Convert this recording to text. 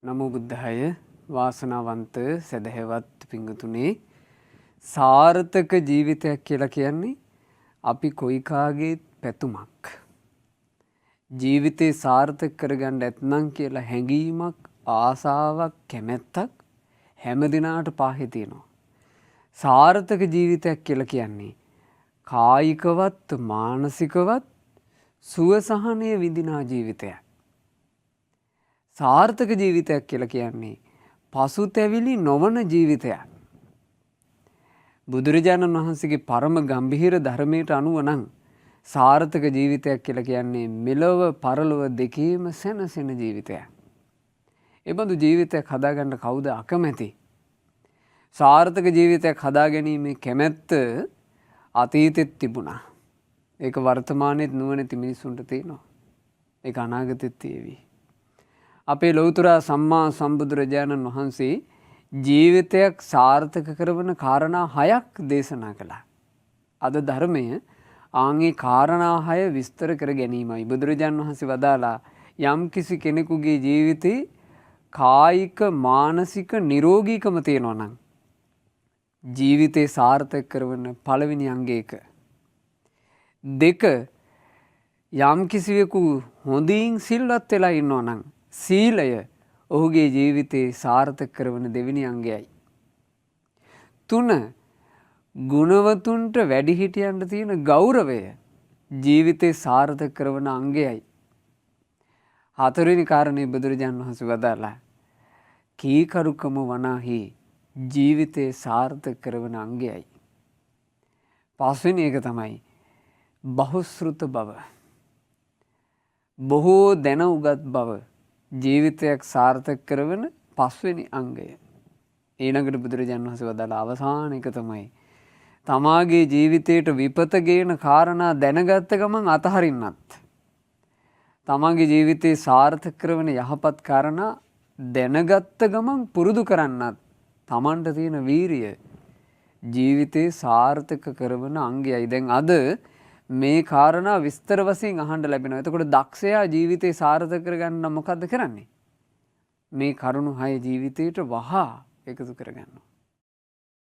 නමෝ බුද්ධාය වාසනාවන්ත සදහැවත් පිංගුතුනේ සාර්ථක ජීවිතයක් කියලා කියන්නේ අපි කොයි කාගේත් පැතුමක්. ජීවිතේ සාර්ථක කරගන්න නැත්නම් කියලා හැඟීමක් ආසාවක් කැමැත්තක් හැම දිනාට පාහේ තියෙනවා. සාර්ථක ජීවිතයක් කියලා කියන්නේ කායිකවත් මානසිකවත් සුවසහනය විඳිනා ජීවිතයක්. සාර්ථක ජීවිතයක් කියලා කියන්නේ පසුතැවිලි නොවන ජීවිතයක්. බුදුරජාණන් වහන්සේගේ පරම ගම්භීර ධර්මයට අනුව නම් සාර්ථක ජීවිතයක් කියලා කියන්නේ මෙලොව පරලොව දෙකේම සැනසෙන ජීවිතයක්. ඒ බඳු ජීවිතයක් හදාගන්න කවුද අකමැති? සාර්ථක ජීවිතයක් හදාගැනීමේ කැමැත්ත අතීතෙත් තිබුණා. ඒක වර්තමානයේත් නුවණැති මිනිසුන්ට තියෙනවා. ඒක අනාගතෙත් තියෙවි. අපේ ලෞතර සම්මා සම්බුදුරජාණන් වහන්සේ ජීවිතයක් සාර්ථක කරවන කාරණා 6ක් දේශනා කළා. අද ධර්මය ආන්ගේ කාරණා 6 විස්තර කර ගැනීමයි. බුදුරජාණන් වහන්සේ වදාලා යම් කිසි කෙනෙකුගේ ජීවිතේ කායික මානසික නිරෝගීකම තියෙනවා නම් ජීවිතේ සාර්ථක කරවන පළවෙනි අංගය ඒක. 2 යම් කිසිවෙකු හොඳින් සිල්වත් වෙලා ඉන්නවා නම් සීලය ඔහුගේ ජීවිතේ සාර්ථක කරවන දෙවෙනි අංගයයි. 3 ගුණවතුන්ට වැඩිහිටියන්ට තියෙන ගෞරවය ජීවිතේ සාර්ථක කරවන අංගයයි. 4 වෙනි කාරණේ බුදුරජාණන් වහන්සේ වදාලා කීකරුකම වනාහි ජීවිතේ සාර්ථක කරවන අංගයයි. 5 වෙනි එක තමයි බහුශ්‍රුත බව. බොහෝ දැන උගත් බව ජීවිතයක් සාර්ථක කරවන 5 වෙනි අංගය. ඊළඟට බුදුරජාණන් වහන්සේ වදාළ අවසාන එක තමයි තමාගේ ජීවිතයට විපත ගේන කාරණා දැනගත්ත ගමන් අතහරින්නත්. තමාගේ ජීවිතේ සාර්ථක කරවන යහපත් කාරණා දැනගත්ත ගමන් පුරුදු කරන්නත් තමන්ට තියෙන වීරිය ජීවිතේ සාර්ථක කරවන අංගයයි. දැන් අද මේ කාරණා විස්තර වශයෙන් අහන්න ලැබෙනවා. එතකොට දක්ෂයා ජීවිතේ සාර්ථක කරගන්න මොකද්ද කරන්නේ? මේ කරුණු 6 ජීවිතේට වහා එකතු කරගන්නවා.